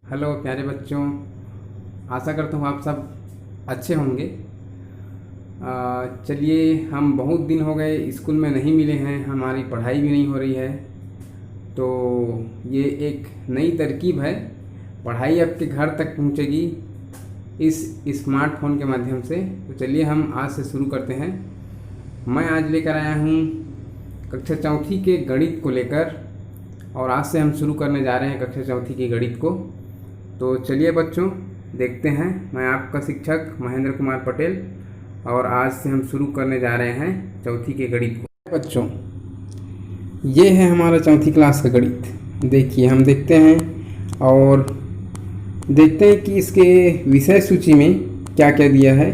Hello प्यारे बच्चों, आशा करता हूँ आप सब अच्छे होंगे। चलिए, हम बहुत दिन हो गए स्कूल में नहीं मिले हैं, हमारी पढ़ाई भी नहीं हो रही है। तो ये एक नई तरकीब है, पढ़ाई आपके घर तक पहुँचेगी इस स्मार्टफोन के माध्यम से। तो चलिए हम आज से शुरू करते हैं। मैं आज लेकर आया हूँ कक्षा चौथी के गणित को लेकर, और आज से हम शुरू करने जा रहे हैं कक्षा चौथी के गणित को। तो चलिए बच्चों, देखते हैं। मैं आपका शिक्षक महेंद्र कुमार पटेल, और आज से हम शुरू करने जा रहे हैं चौथी के गणित को। बच्चों, ये है हमारा चौथी क्लास का गणित। देखिए, हम देखते हैं और देखते हैं कि इसके विषय सूची में क्या क्या दिया है।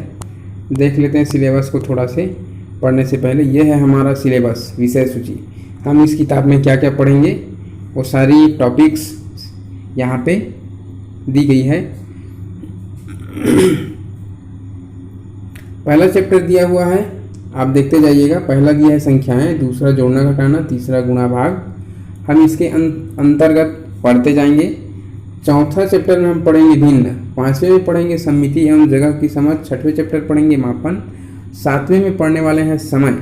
देख लेते हैं सिलेबस को थोड़ा से पढ़ने से पहले। ये है हमारा सिलेबस, विषय सूची। हम इस किताब में क्या क्या पढ़ेंगे वो सारी टॉपिक्स यहाँ पे दी गई है। पहला चैप्टर दिया हुआ है, आप देखते जाइएगा। पहला दिया है संख्याएं, दूसरा जोड़ना घटाना, तीसरा गुणा भाग। हम इसके अंतर्गत पढ़ते जाएंगे। चौथा चैप्टर में हम पढ़ेंगे भिन्न, पाँचवें में पढ़ेंगे सममिति एवं जगह की समझ, छठवें चैप्टर पढ़ेंगे मापन, सातवें में पढ़ने वाले हैं समय,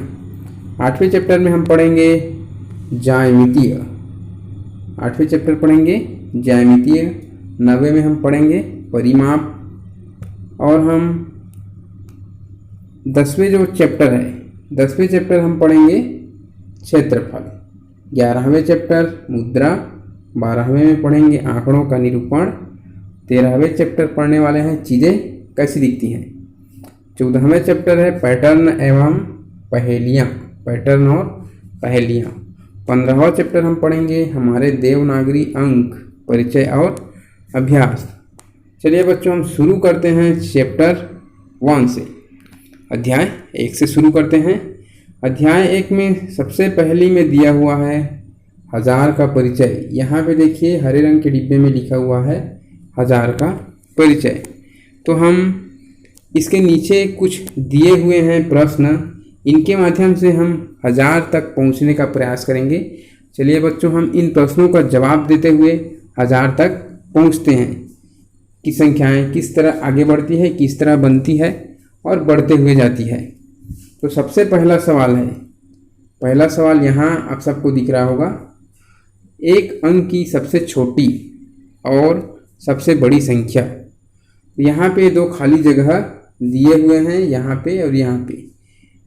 आठवें चैप्टर में हम पढ़ेंगे ज्यामितीय, आठवें चैप्टर पढ़ेंगे ज्यामितीय, नवे में हम पढ़ेंगे परिमाप, और हम 10वें जो चैप्टर है, 10वें चैप्टर हम पढ़ेंगे क्षेत्रफल, 11वें चैप्टर मुद्रा, 12वें में पढ़ेंगे आंकड़ों का निरूपण, 13वें चैप्टर पढ़ने वाले हैं चीज़ें कैसी दिखती हैं, 14वें चैप्टर है पैटर्न एवं पहेलियाँ, पैटर्न और पहेलियाँ, 15वां चैप्टर हम पढ़ेंगे हमारे देवनागरी अंक, परिचय और अभ्यास। चलिए बच्चों, हम शुरू करते हैं चैप्टर 1 से। अध्याय 1 से शुरू करते हैं। अध्याय 1 में सबसे पहली में दिया हुआ है हजार का परिचय। यहाँ पे देखिए हरे रंग के डिब्बे में लिखा हुआ है हजार का परिचय। तो हम इसके नीचे कुछ दिए हुए हैं प्रश्न, इनके माध्यम से हम हजार तक पहुँचने का प्रयास करेंगे। चलिए बच्चों, हम इन प्रश्नों का जवाब देते हुए हजार तक पहुँचते हैं कि संख्याएं किस तरह आगे बढ़ती है, किस तरह बनती है और बढ़ते हुए जाती है। तो सबसे पहला सवाल है, पहला सवाल यहाँ आप सबको दिख रहा होगा, एक अंक की सबसे छोटी और सबसे बड़ी संख्या। यहाँ पे दो खाली जगह दिए हुए हैं, यहाँ पे और यहाँ पे।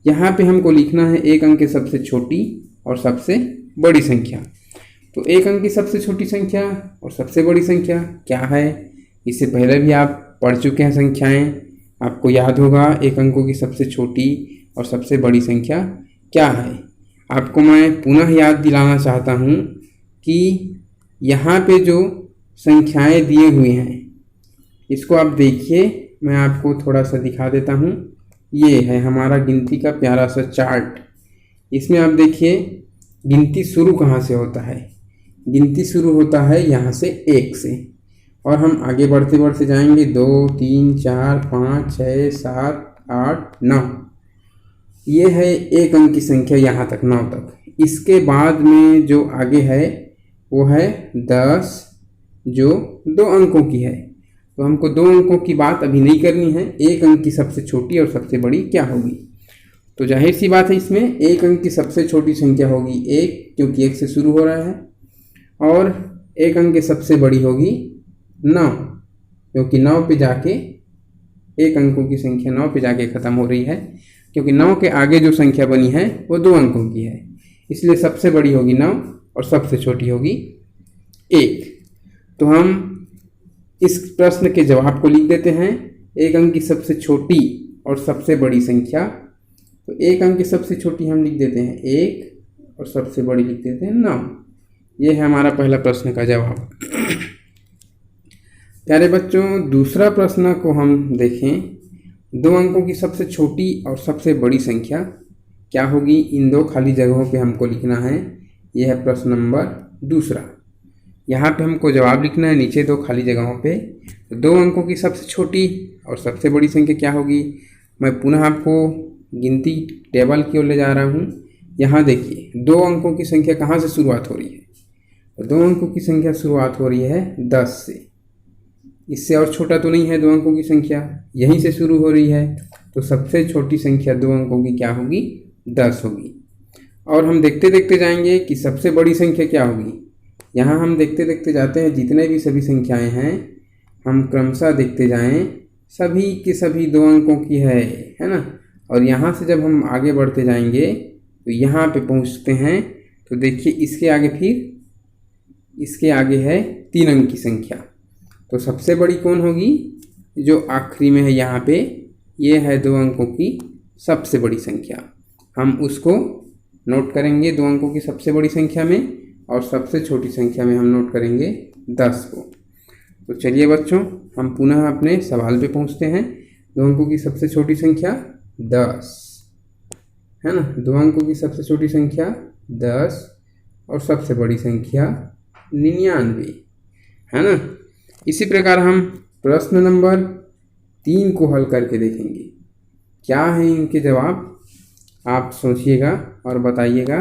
यहाँ पे हमको लिखना है एक अंक की सबसे छोटी और सबसे बड़ी संख्या। तो एक अंक की सबसे छोटी संख्या और सबसे बड़ी संख्या क्या है, इससे पहले भी आप पढ़ चुके हैं संख्याएं, आपको याद होगा एक अंकों की सबसे छोटी और सबसे बड़ी संख्या क्या है। आपको मैं पुनः याद दिलाना चाहता हूँ कि यहाँ पे जो संख्याएं दिए हुए हैं, इसको आप देखिए, मैं आपको थोड़ा सा दिखा देता हूँ। ये है हमारा गिनती का प्यारा सा चार्ट। इसमें आप देखिए गिनती शुरू कहाँ से होता है। गिनती शुरू होता है यहाँ से 1 से, और हम आगे बढ़ते बढ़ते जाएंगे 2, 3, 4, 5, 6, 7, 8, 9। ये है एक अंक की संख्या यहाँ तक, 9 तक। इसके बाद में जो आगे है वो है 10, जो 2 अंकों की है। तो हमको 2 अंकों की बात अभी नहीं करनी है, एक अंक की सबसे छोटी और सबसे बड़ी क्या होगी। तो जाहिर सी बात है, इसमें एक अंक की सबसे छोटी संख्या होगी 1, क्योंकि 1 से शुरू हो रहा है, और एक अंक की सबसे बड़ी होगी 9, क्योंकि 9 पे जाके एक अंकों की संख्या 9 पे जाके ख़त्म हो रही है, क्योंकि 9 के आगे जो संख्या बनी है वो 2 अंकों की है, इसलिए सबसे बड़ी होगी 9 और सबसे छोटी होगी 1। तो हम इस प्रश्न के जवाब को लिख देते हैं, एक अंक की सबसे छोटी और सबसे बड़ी संख्या। तो एक अंक की सबसे छोटी हम लिख देते हैं 1 और सबसे बड़ी लिख देते हैं 9। ये है हमारा पहला प्रश्न का जवाब। प्यारे बच्चों, दूसरा प्रश्न को हम देखें। 2 अंकों की सबसे छोटी और सबसे बड़ी संख्या क्या होगी, इन 2 खाली जगहों पे हमको लिखना है। यह है प्रश्न नंबर दूसरा। यहाँ पे हमको जवाब लिखना है नीचे 2 खाली जगहों पे। तो 2 अंकों की सबसे छोटी और सबसे बड़ी संख्या क्या होगी। मैं पुनः आपको गिनती टेबल की ओर ले जा रहा हूँ। यहाँ देखिए 2 अंकों की संख्या कहाँ से शुरुआत हो रही है। तो 2 अंकों की संख्या शुरुआत हो रही है 10 से। इससे और छोटा तो नहीं है 2 अंकों की संख्या, यहीं से शुरू हो रही है, तो सबसे छोटी संख्या 2 अंकों की क्या होगी? 10 होगी। और हम देखते देखते जाएंगे कि सबसे बड़ी संख्या क्या होगी। यहाँ हम देखते देखते जाते हैं, जितने भी सभी संख्याएं हैं हम क्रमशः देखते जाएं, सभी के सभी 2 अंकों की है ना। और यहाँ से जब हम आगे बढ़ते जाएंगे तो यहाँ पे पहुँचते हैं, तो देखिए इसके आगे है 3 अंक की संख्या। तो सबसे बड़ी कौन होगी? जो आखिरी में है यहाँ पे, ये है 2 अंकों की सबसे बड़ी संख्या। हम उसको नोट करेंगे 2 अंकों की सबसे बड़ी संख्या में, और सबसे छोटी संख्या में हम नोट करेंगे 10 को। तो चलिए बच्चों, हम पुनः अपने सवाल पे पहुँचते हैं। 2 अंकों की सबसे छोटी संख्या 10 है ना, 2 अंकों की सबसे छोटी संख्या 10 और सबसे बड़ी संख्या 99 है ना। इसी प्रकार हम प्रश्न नंबर 3 को हल करके देखेंगे। क्या है इनके जवाब, आप सोचिएगा और बताइएगा।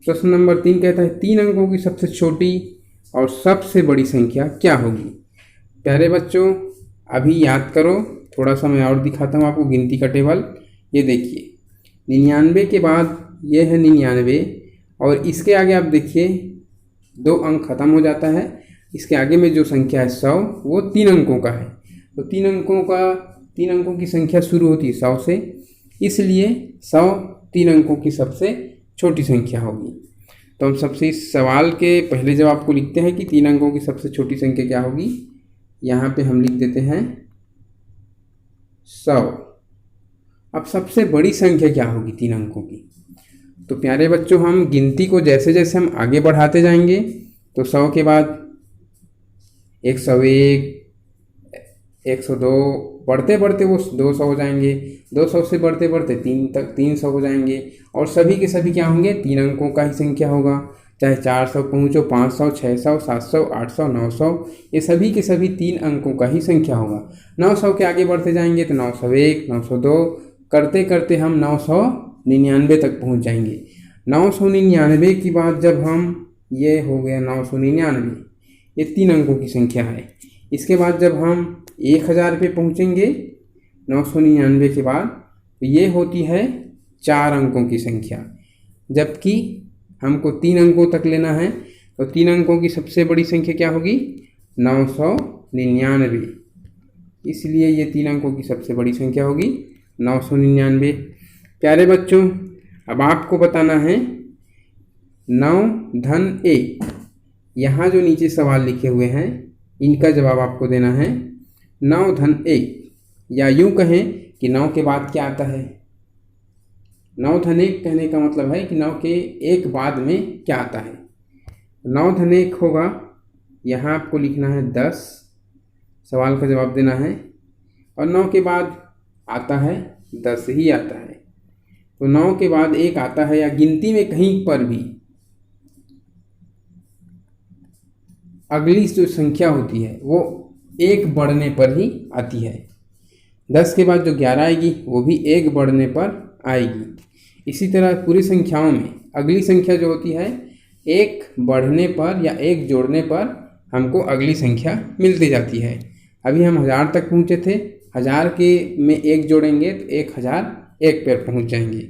प्रश्न नंबर 3 कहता है 3 अंकों की सबसे छोटी और सबसे बड़ी संख्या क्या होगी। प्यारे बच्चों, अभी याद करो, थोड़ा सा मैं और दिखाता हूँ आपको गिनती का टेबल। ये देखिए 99 के बाद ये है 99, और इसके आगे आप देखिए 2 अंक खत्म हो जाता है। इसके आगे में जो संख्या है 100, वो 3 अंकों का है। तो 3 अंकों की संख्या शुरू होती है 100 से, इसलिए 100 3 अंकों की सबसे छोटी संख्या होगी। तो हम सबसे इस सवाल के पहले जवाब को लिखते हैं कि 3 अंकों की सबसे छोटी संख्या क्या होगी। यहाँ पे हम लिख देते हैं 100। अब सबसे बड़ी संख्या क्या होगी 3 अंकों की। तो प्यारे बच्चों, हम गिनती को जैसे जैसे हम आगे बढ़ाते जाएंगे, तो 100 के बाद 101, 102, बढ़ते बढ़ते वो 200 हो जाएंगे, 200 से बढ़ते बढ़ते 300 हो जाएंगे, और सभी के सभी क्या होंगे? 3 अंकों का ही संख्या होगा। चाहे 400 पहुँचो, 500, 600, 700, 800, 900, ये सभी के सभी 3 अंकों का ही संख्या होगा। 900 के आगे बढ़ते जाएंगे तो 901, 902, करते करते हम 999 तक पहुँच जाएंगे। 999 की बात जब हम, ये हो गया 999, ये 3 अंकों की संख्या है। इसके बाद जब हम 1000 पे पहुँचेंगे 999 के बाद, तो ये होती है 4 अंकों की संख्या। जबकि हमको 3 अंकों तक लेना है, तो 3 अंकों की सबसे बड़ी संख्या क्या होगी? 999, इसलिए ये 3 अंकों की सबसे बड़ी संख्या होगी 999। प्यारे बच्चों, अब आपको बताना है 9 धन 1, यहाँ जो नीचे सवाल लिखे हुए हैं इनका जवाब आपको देना है 9 धन 1, या यूँ कहें कि 9 के बाद क्या आता है। 9 धन 1 कहने का मतलब है कि 9 के एक बाद में क्या आता है। 9 धन 1 होगा, यहाँ आपको लिखना है 10, सवाल का जवाब देना है, और 9 के बाद आता है 10 ही आता है। तो 9 के बाद 1 आता है, या गिनती में कहीं पर भी अगली जो संख्या होती है वो 1 बढ़ने पर ही आती है। 10 के बाद जो 11 आएगी वो भी 1 बढ़ने पर आएगी। इसी तरह पूरी संख्याओं में अगली संख्या जो होती है 1 बढ़ने पर या 1 जोड़ने पर हमको अगली संख्या मिलती जाती है। अभी हम 1000 तक पहुँचे थे, 1000 के में 1 जोड़ेंगे तो 1001 पर पहुँच जाएंगे।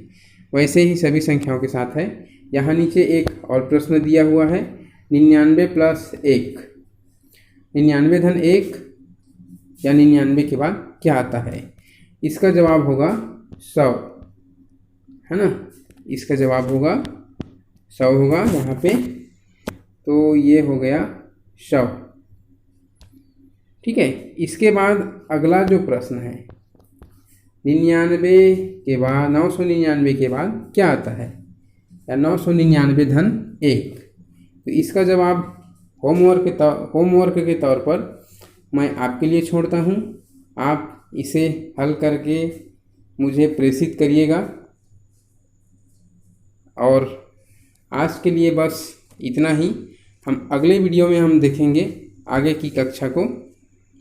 वैसे ही सभी संख्याओं के साथ है। यहाँ नीचे एक और प्रश्न दिया हुआ है, 99 प्लस 1, 99 धन 1 या 99 के बाद क्या आता है। इसका जवाब होगा 100, है ना। इसका जवाब होगा 100 होगा यहाँ पे, तो ये हो गया 100। ठीक है। इसके बाद अगला जो प्रश्न है 99 के बाद 999 के बाद क्या आता है, या 999 धन 1। तो इसका जवाब होमवर्क के तौर पर मैं आपके लिए छोड़ता हूँ। आप इसे हल करके मुझे प्रेषित करिएगा। और आज के लिए बस इतना ही। हम अगले वीडियो में हम देखेंगे आगे की कक्षा को।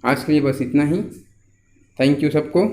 आज के लिए बस इतना ही। थैंक यू सबको।